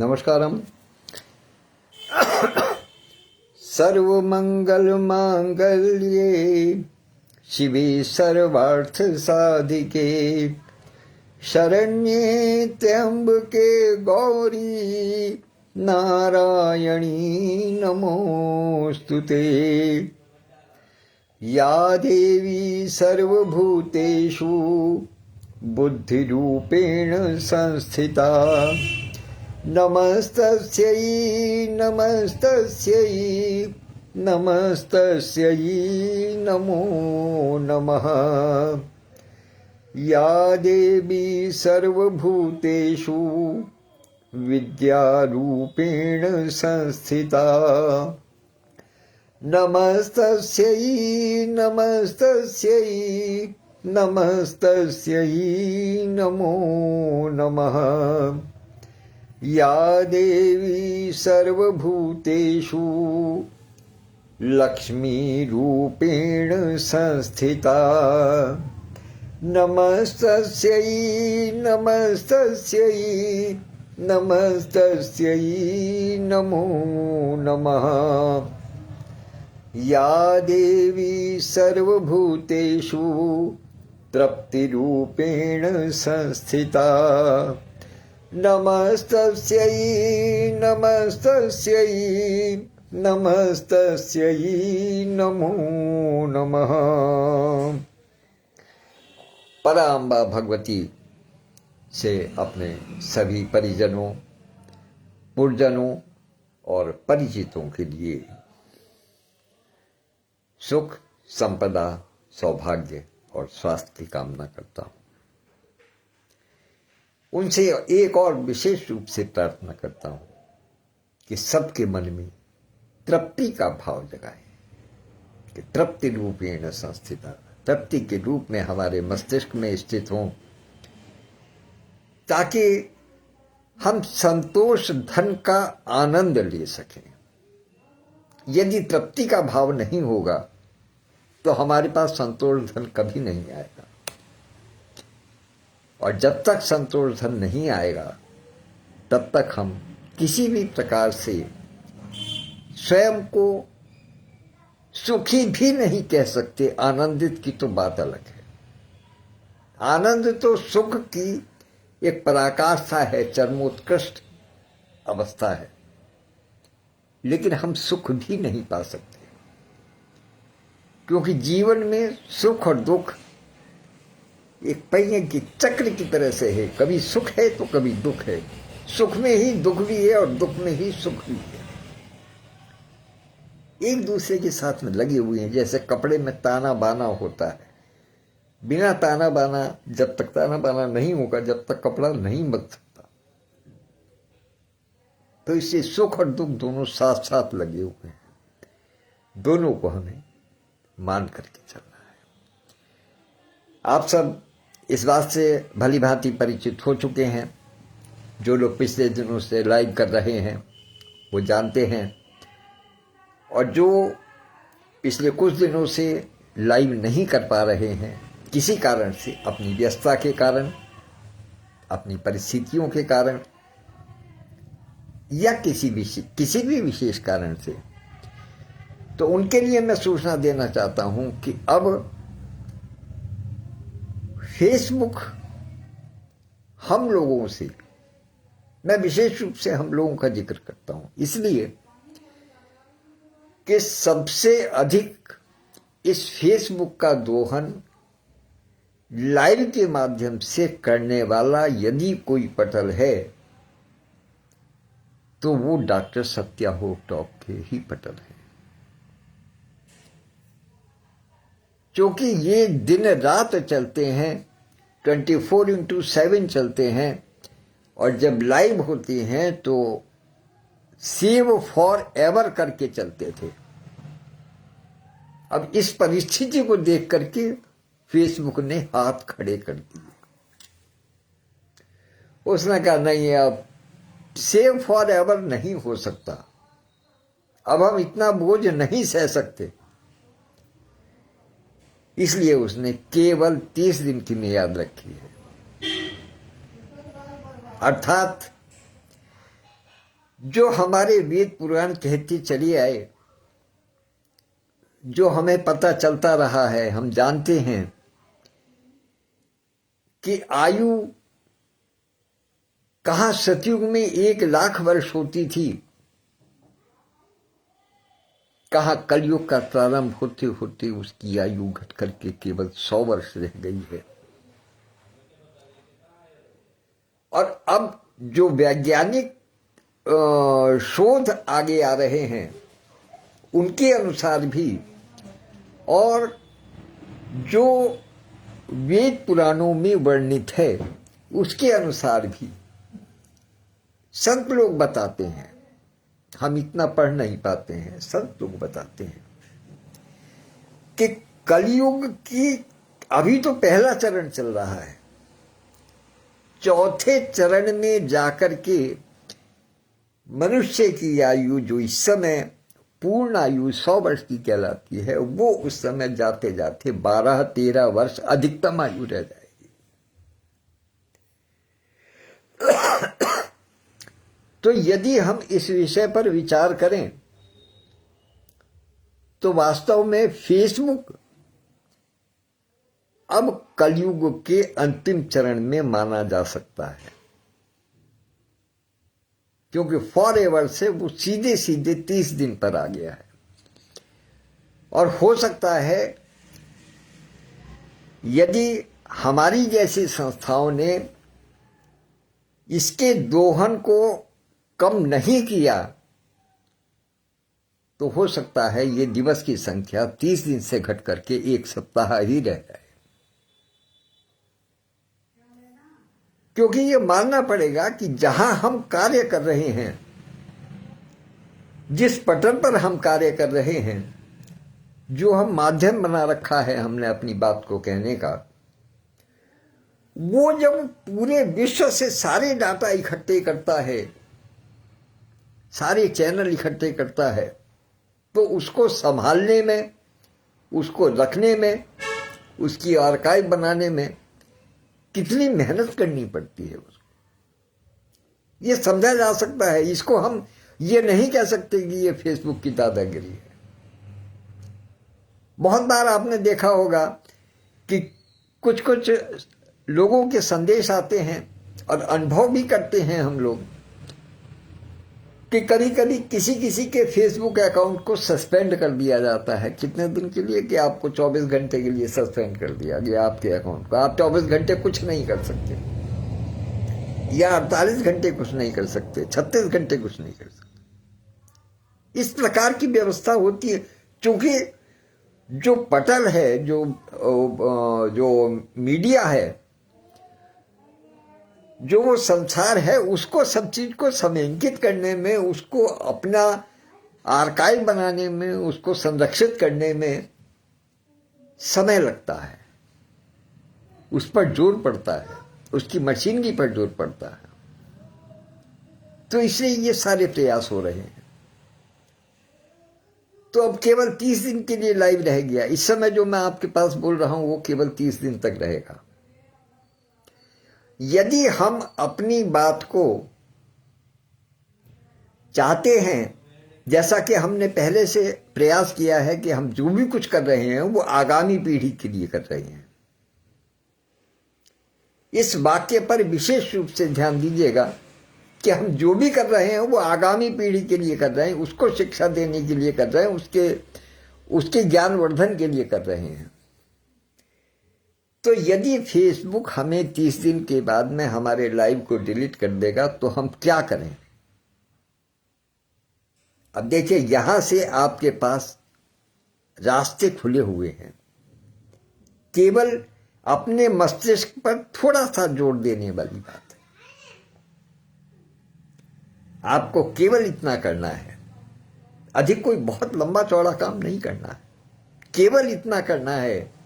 नमस्कारम। सर्वमंगलमांगल्ये शिवे सर्वार्थ साधिके शरण्ये त्र्यंबके गौरी नारायणी नमोस्तुते। या देवी सर्वभूतेषु बुद्धिरूपेण संस्थिता नमस्तस्यै नमस्तस्यै नमस्तस्यै नमो नमः। या देवी सर्वभूतेषु विद्यारूपेण संस्थिता नमस्तस्यै नमस्तस्यै नमस्तस्यै नमो नमः। या देवी सर्वभूतेषु लक्ष्मीरूपेण संस्थिता नमस्तस्यै नमस्तस्यै नमस्तस्यै नमो नमः। या देवी सर्वभूतेषु तृप्तिरूपेण संस्थिता नमस्तस्यै नमस्तस्यै नमस्तस्यै नमो नमः। पराम्बा भगवती से अपने सभी परिजनों, पुरजनों और परिचितों के लिए सुख, संपदा, सौभाग्य और स्वास्थ्य की कामना करता हूँ। उनसे एक और विशेष रूप से प्रार्थना करता हूँ कि सबके मन में तृप्ति का भाव जगाए, कि तृप्ति रूपेण संस्थिता, तृप्ति के रूप में हमारे मस्तिष्क में स्थित हों, ताकि हम संतोष धन का आनंद ले सकें। यदि तृप्ति का भाव नहीं होगा तो हमारे पास संतोष धन कभी नहीं आएगा, और जब तक संतोष धन नहीं आएगा तब तक हम किसी भी प्रकार से स्वयं को सुखी भी नहीं कह सकते। आनंदित की तो बात अलग है। आनंद तो सुख की एक पराकाष्ठा है, चरमोत्कृष्ट अवस्था है, लेकिन हम सुख भी नहीं पा सकते, क्योंकि जीवन में सुख और दुख एक पहिए की चक्र की तरह से है। कभी सुख है तो कभी दुख है, सुख में ही दुख भी है और दुख में ही सुख भी है। एक दूसरे के साथ में लगे हुए हैं। जैसे कपड़े में ताना बाना होता है, बिना ताना बाना, जब तक ताना बाना नहीं होगा, जब तक कपड़ा नहीं बन सकता। तो इससे सुख और दुख दोनों साथ साथ लगे हुए हैं। दोनों को हमें मान करके चलना है। आप सब इस बात से भली भांति परिचित हो चुके हैं। जो लोग पिछले दिनों से लाइव कर रहे हैं वो जानते हैं, और जो पिछले कुछ दिनों से लाइव नहीं कर पा रहे हैं किसी कारण से, अपनी व्यस्तता के कारण, अपनी परिस्थितियों के कारण, या किसी भी विशेष कारण से, तो उनके लिए मैं सूचना देना चाहता हूं कि अब फेसबुक हम लोगों से, मैं विशेष रूप से हम लोगों का जिक्र करता हूं इसलिए कि सबसे अधिक इस फेसबुक का दोहन लाइव के माध्यम से करने वाला यदि कोई पटल है तो वो डॉक्टर सत्या होप टॉप के ही पटल है। क्योंकि ये दिन रात चलते हैं, 24/7 चलते हैं, और जब लाइव होती हैं तो सेव फॉर एवर करके चलते थे। अब इस परिस्थिति को देख करके फेसबुक ने हाथ खड़े कर दिए। उसने कहा नहीं, अब सेव फॉर एवर नहीं हो सकता, अब हम इतना बोझ नहीं सह सकते। इसलिए उसने केवल 30 दिन की मियाद रखी है। अर्थात जो हमारे वेद पुराण कहते चले आए, जो हमें पता चलता रहा है, हम जानते हैं कि आयु कहाँ सतयुग में 1,00,000 वर्ष होती थी, कहाँ कलयुग का प्रारंभ होते होते उसकी आयु घट करके केवल 100 वर्ष रह गई है। और अब जो वैज्ञानिक शोध आगे आ रहे हैं उनके अनुसार भी, और जो वेद पुराणों में वर्णित है उसके अनुसार भी संत लोग बताते हैं, हम इतना पढ़ नहीं पाते हैं, संत लोग बताते हैं कि कलयुग की अभी तो पहला चरण चल रहा है, चौथे चरण में जाकर के मनुष्य की आयु जो इस समय पूर्ण आयु 100 वर्ष की कहलाती है, वो उस समय जाते जाते 12-13 वर्ष अधिकतम आयु रह जाएगी। तो यदि हम इस विषय पर विचार करें तो वास्तव में फेसबुक अब कलयुग के अंतिम चरण में माना जा सकता है, क्योंकि फॉरएवर से वो सीधे सीधे 30 दिन पर आ गया है। और हो सकता है यदि हमारी जैसी संस्थाओं ने इसके दोहन को कम नहीं किया तो हो सकता है ये दिवस की संख्या 30 दिन से घट करके 1 सप्ताह ही रह जाए, क्योंकि ये मानना पड़ेगा कि जहां हम कार्य कर रहे हैं, जिस पटल पर हम कार्य कर रहे हैं, जो हम माध्यम बना रखा है हमने अपनी बात को कहने का, वो जब पूरे विश्व से सारे डाटा इकट्ठे करता है, सारे चैनल इकट्ठे करता है, तो उसको संभालने में, उसको रखने में, उसकी आर्काइव बनाने में कितनी मेहनत करनी पड़ती है उसको, ये समझा जा सकता है। इसको हम ये नहीं कह सकते कि ये फेसबुक की दादागिरी है। बहुत बार आपने देखा होगा कि कुछ कुछ लोगों के संदेश आते हैं और अनुभव भी करते हैं हम लोग कि कभी कभी किसी किसी के फेसबुक अकाउंट को सस्पेंड कर दिया जाता है। कितने दिन के लिए? कि आपको 24 घंटे के लिए सस्पेंड कर दिया गया आपके अकाउंट को, आप 24 घंटे कुछ नहीं कर सकते, या 48 घंटे कुछ नहीं कर सकते, 36 घंटे कुछ नहीं कर सकते। इस प्रकार की व्यवस्था होती है, क्योंकि जो पटल है, जो मीडिया है, जो वो संसार है, उसको सब चीज को समेकित करने में, उसको अपना आर्काइव बनाने में, उसको संरक्षित करने में समय लगता है, उस पर जोर पड़ता है, उसकी मशीनरी पर जोर पड़ता है। तो इसलिए ये सारे प्रयास हो रहे हैं। तो अब केवल 30 दिन के लिए लाइव रह गया। इस समय जो मैं आपके पास बोल रहा हूं वो केवल 30 दिन तक रहेगा। यदि हम अपनी बात को चाहते हैं, जैसा कि हमने पहले से प्रयास किया है कि हम जो भी कुछ कर रहे हैं वो आगामी पीढ़ी के लिए कर रहे हैं, इस वाक्य पर विशेष रूप से ध्यान दीजिएगा कि हम जो भी कर रहे हैं वो आगामी पीढ़ी के लिए कर रहे हैं, उसको शिक्षा देने के लिए कर रहे हैं, उसके ज्ञानवर्धन के लिए कर रहे हैं। तो यदि फेसबुक हमें 30 दिन के बाद में हमारे लाइव को डिलीट कर देगा तो हम क्या करें? अब देखिए, यहां से आपके पास रास्ते खुले हुए हैं। केवल अपने मस्तिष्क पर थोड़ा सा जोर देने वाली बात है। आपको केवल इतना करना है, अधिक कोई बहुत लंबा चौड़ा काम नहीं करना है। केवल इतना करना है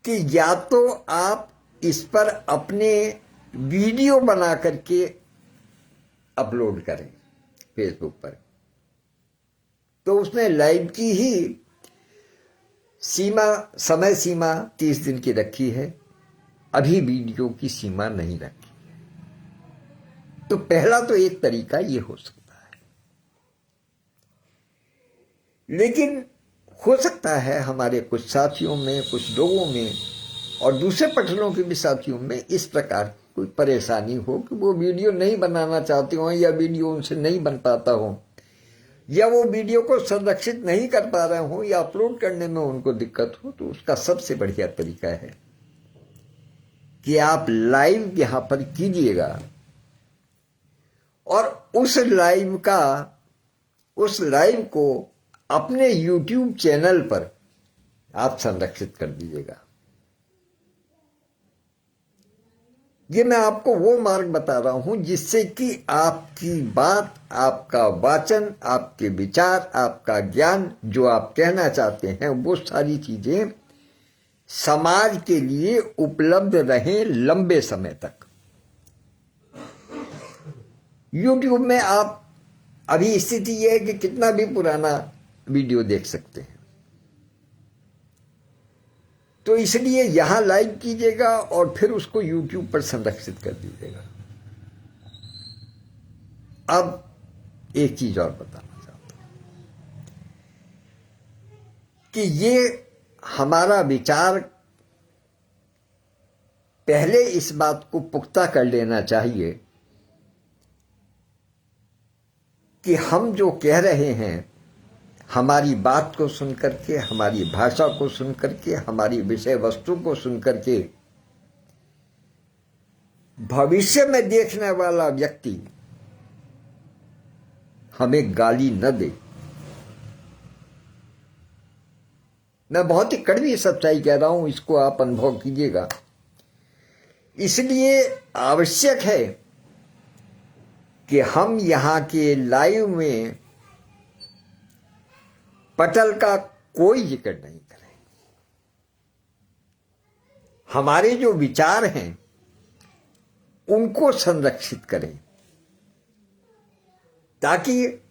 कि या तो आप इस पर अपने वीडियो बना करके अपलोड करें फेसबुक पर, तो उसने लाइव की ही समय सीमा 30 दिन की रखी है, अभी वीडियो की सीमा नहीं रखी। तो पहला तो एक तरीका ये हो सकता है, लेकिन हो सकता है हमारे कुछ साथियों में, कुछ लोगों में और दूसरे पठनों के भी साथियों में इस प्रकार की कोई परेशानी हो कि वो वीडियो नहीं बनाना चाहते हो, या वीडियो उनसे नहीं बन पाता हो, या वो वीडियो को संरक्षित नहीं कर पा रहे हो, या अपलोड करने में उनको दिक्कत हो। तो उसका सबसे बढ़िया तरीका है कि आप लाइव यहां पर कीजिएगा और उस लाइव को अपने YouTube चैनल पर आप संरक्षित कर दीजिएगा। ये मैं आपको वो मार्ग बता रहा हूं जिससे कि आपकी बात, आपका वाचन, आपके विचार, आपका ज्ञान, जो आप कहना चाहते हैं, वो सारी चीजें समाज के लिए उपलब्ध रहें लंबे समय तक। YouTube में आप अभी स्थिति यह है कि कितना भी पुराना वीडियो देख सकते हैं, तो इसलिए यहां लाइव कीजिएगा और फिर उसको YouTube पर संरक्षित कर दीजिएगा। अब एक चीज और बताना चाहता हूं कि ये हमारा विचार पहले इस बात को पुख्ता कर लेना चाहिए कि हम जो कह रहे हैं, हमारी बात को सुनकर के, हमारी भाषा को सुनकर के, हमारी विषय वस्तु को सुनकर के भविष्य में देखने वाला व्यक्ति हमें गाली न दे। मैं बहुत ही कड़वी सच्चाई कह रहा हूं, इसको आप अनुभव कीजिएगा। इसलिए आवश्यक है कि हम यहां के लाइव में पटल का कोई जिक्र नहीं करें। हमारे जो विचार हैं उनको संरक्षित करें, ताकि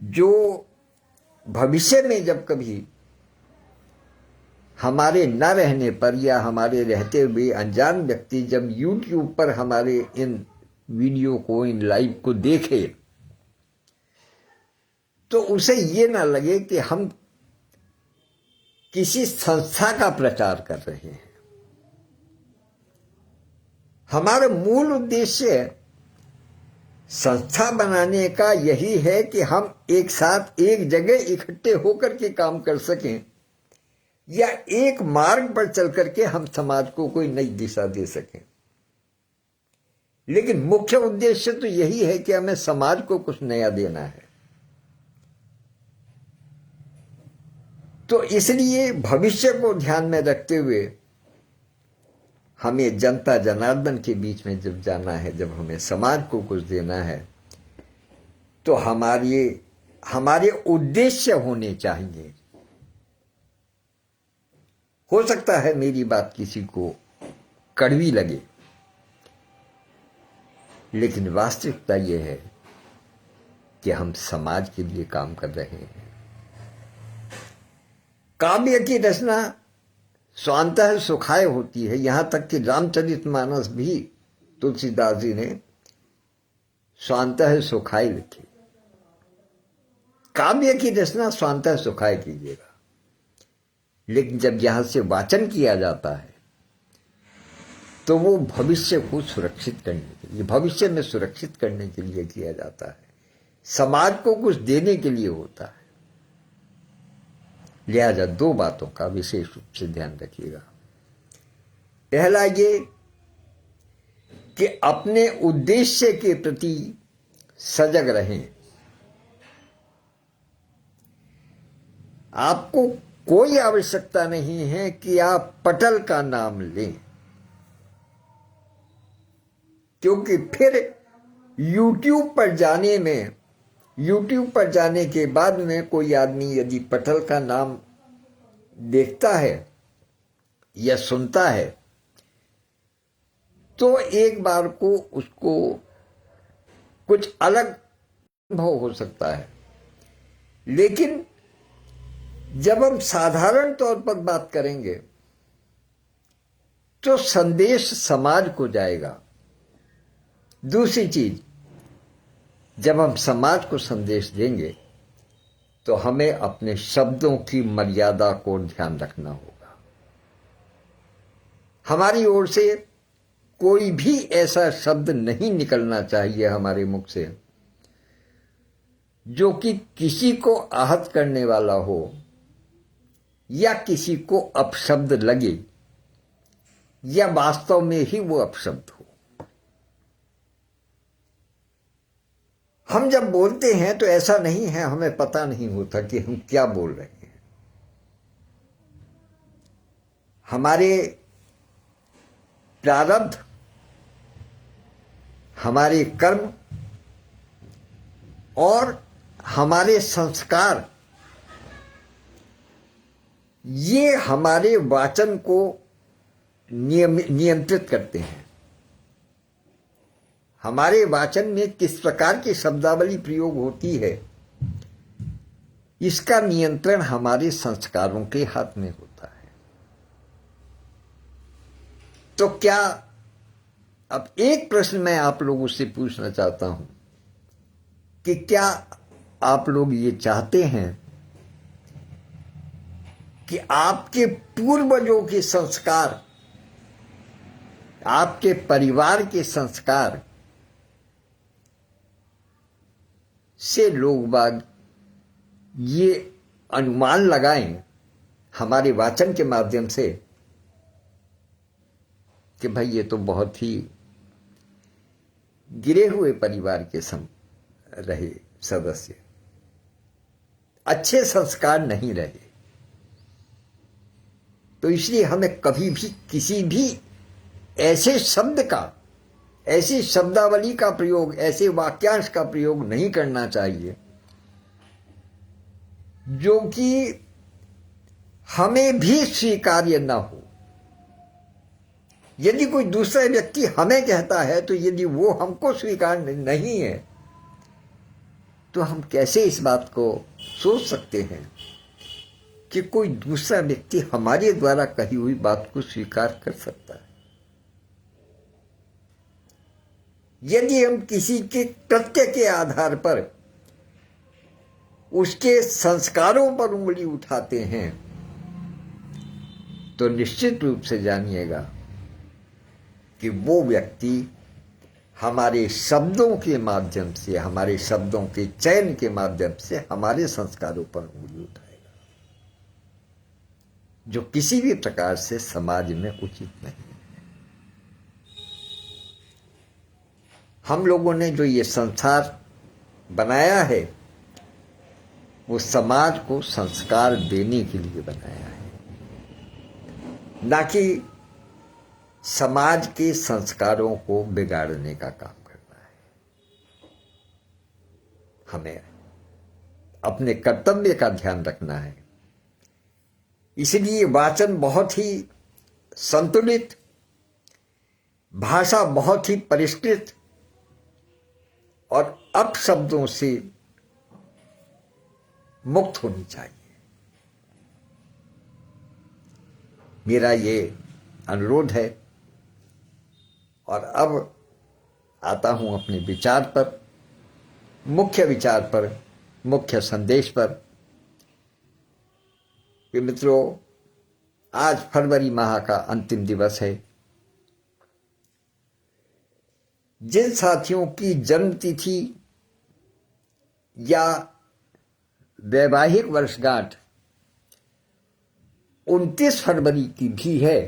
जो भविष्य में जब कभी हमारे न रहने पर या हमारे रहते हुए अनजान व्यक्ति जब YouTube पर हमारे इन वीडियो को, इन लाइव को देखे, तो उसे ये ना लगे कि हम किसी संस्था का प्रचार कर रहे हैं। हमारा मूल उद्देश्य संस्था बनाने का यही है कि हम एक साथ एक जगह इकट्ठे होकर के काम कर सकें, या एक मार्ग पर चल करके हम समाज को कोई नई दिशा दे सकें। लेकिन मुख्य उद्देश्य तो यही है कि हमें समाज को कुछ नया देना है। तो इसलिए भविष्य को ध्यान में रखते हुए हमें जनता जनार्दन के बीच में जब जाना है, जब हमें समाज को कुछ देना है, तो हमारे उद्देश्य होने चाहिए। हो सकता है मेरी बात किसी को कड़वी लगे, लेकिन वास्तविकता यह है कि हम समाज के लिए काम कर रहे हैं। काव्य की रचना स्वांतः सुखाय होती है। यहां तक कि रामचरितमानस भी तुलसीदास जी ने स्वांतः सुखाय लिखी। काव्य की रचना स्वांतः सुखाय कीजिएगा, लेकिन जब यहां से वाचन किया जाता है तो वो भविष्य को सुरक्षित करने के लिए, भविष्य में सुरक्षित करने के लिए किया जाता है, समाज को कुछ देने के लिए होता है। लिहाजा दो बातों का विशेष रूप से ध्यान रखिएगा। पहला ये कि अपने उद्देश्य के प्रति सजग रहें। आपको कोई आवश्यकता नहीं है कि आप पटल का नाम लें, क्योंकि फिर YouTube पर जाने के बाद में कोई आदमी यदि पटल का नाम देखता है या सुनता है, तो एक बार को उसको कुछ अलग अनुभव हो सकता है। लेकिन जब हम साधारण तौर पर बात करेंगे तो संदेश समाज को जाएगा, दूसरी चीज, जब हम समाज को संदेश देंगे तो हमें अपने शब्दों की मर्यादा को ध्यान रखना होगा। हमारी ओर से कोई भी ऐसा शब्द नहीं निकलना चाहिए हमारे मुख से जो कि किसी को आहत करने वाला हो या किसी को अपशब्द लगे या वास्तव में ही वो अपशब्द हो। हम जब बोलते हैं तो ऐसा नहीं है हमें पता नहीं होता कि हम क्या बोल रहे हैं। हमारे प्रारब्ध, हमारे कर्म और हमारे संस्कार, ये हमारे वाचन को नियंत्रित करते हैं। हमारे वाचन में किस प्रकार की शब्दावली प्रयोग होती है, इसका नियंत्रण हमारे संस्कारों के हाथ में होता है। तो क्या, अब एक प्रश्न मैं आप लोगों से पूछना चाहता हूं कि क्या आप लोग ये चाहते हैं कि आपके पूर्वजों के संस्कार, आपके परिवार के संस्कार से लोग बाग ये अनुमान लगाएं हमारे वाचन के माध्यम से कि भाई ये तो बहुत ही गिरे हुए परिवार के रहे सदस्य, अच्छे संस्कार नहीं रहे। तो इसलिए हमें कभी भी किसी भी ऐसे शब्द का, ऐसी शब्दावली का प्रयोग, ऐसे वाक्यांश का प्रयोग नहीं करना चाहिए जो कि हमें भी स्वीकार्य न हो। यदि कोई दूसरा व्यक्ति हमें कहता है तो यदि वो हमको स्वीकार नहीं है तो हम कैसे इस बात को सोच सकते हैं कि कोई दूसरा व्यक्ति हमारे द्वारा कही हुई बात को स्वीकार कर सकता है। यदि हम किसी के कृत्य के आधार पर उसके संस्कारों पर उंगली उठाते हैं तो निश्चित रूप से जानिएगा कि वो व्यक्ति हमारे शब्दों के माध्यम से, हमारे शब्दों के चयन के माध्यम से हमारे संस्कारों पर उंगली उठाएगा, जो किसी भी प्रकार से समाज में उचित नहीं है। हम लोगों ने जो ये संसार बनाया है वो समाज को संस्कार देने के लिए बनाया है, ना कि समाज के संस्कारों को बिगाड़ने का काम करना है। हमें अपने कर्तव्य का ध्यान रखना है। इसलिए वाचन बहुत ही संतुलित, भाषा बहुत ही परिष्कृत और अपशब्दों से मुक्त होनी चाहिए। मेरा ये अनुरोध है। और अब आता हूं अपने विचार पर, मुख्य विचार पर, मुख्य संदेश पर कि मित्रों, आज फरवरी माह का अंतिम दिवस है। जिन साथियों की जन्मतिथि या वैवाहिक वर्षगांठ 29 फरवरी की भी है,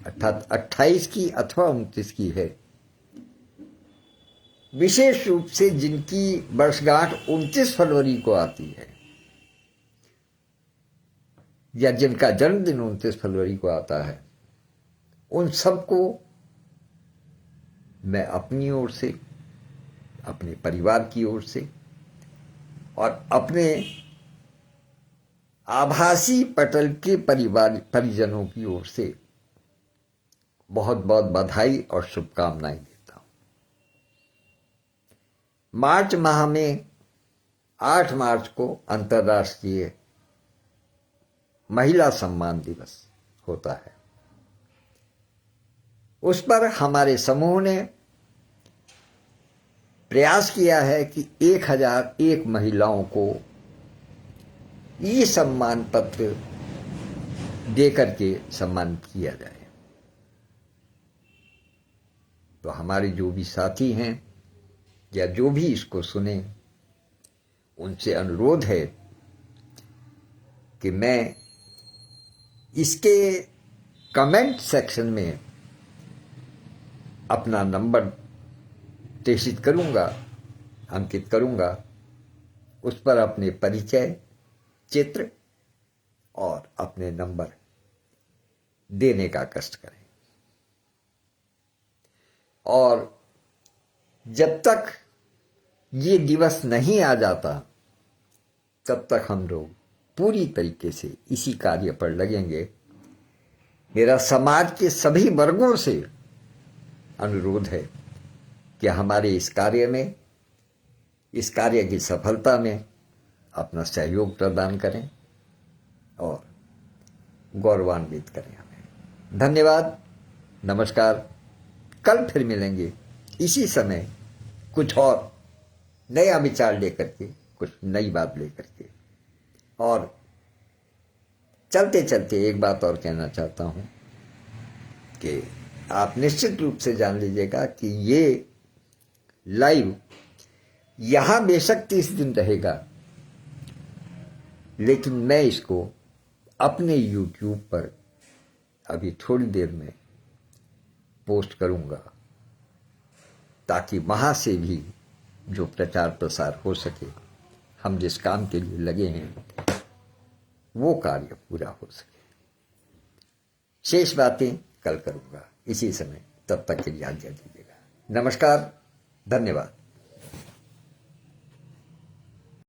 अर्थात 28 की अथवा 29 की है, विशेष रूप से जिनकी वर्षगांठ 29 फरवरी को आती है या जिनका जन्मदिन 29 फरवरी को आता है, उन सबको मैं अपनी ओर से, अपने परिवार की ओर से और अपने आभासी पटल के परिजनों की ओर से बहुत बहुत बधाई और शुभकामनाएं देता हूं। मार्च माह में 8 मार्च को अंतर्राष्ट्रीय महिला सम्मान दिवस होता है। उस पर हमारे समूह ने प्रयास किया है कि 1001 महिलाओं को ये सम्मान पत्र देकर के सम्मानित किया जाए। तो हमारे जो भी साथी हैं या जो भी इसको सुने, उनसे अनुरोध है कि मैं इसके कमेंट सेक्शन में अपना नंबर प्रेषित करूंगा, अंकित करूंगा। उस पर अपने परिचय, चित्र और अपने नंबर देने का कष्ट करें। और जब तक ये दिवस नहीं आ जाता, तब तक हम लोग पूरी तरीके से इसी कार्य पर लगेंगे। मेरा समाज के सभी वर्गों से अनुरोध है कि हमारे इस कार्य में, इस कार्य की सफलता में अपना सहयोग प्रदान करें और गौरवान्वित करें हमें। धन्यवाद, नमस्कार। कल फिर मिलेंगे इसी समय, कुछ और नया विचार लेकर के, कुछ नई बात लेकर के। और चलते चलते एक बात और कहना चाहता हूं कि आप निश्चित रूप से जान लीजिएगा कि ये लाइव यहां बेशक 30 दिन रहेगा, लेकिन मैं इसको अपने YouTube पर अभी थोड़ी देर में पोस्ट करूंगा, ताकि वहां से भी जो प्रचार प्रसार हो सके, हम जिस काम के लिए लगे हैं वो कार्य पूरा हो सके। शेष बातें कल करूंगा इसी समय। तब तक के लिए आज्ञा दीजिएगा। नमस्कार, धन्यवाद।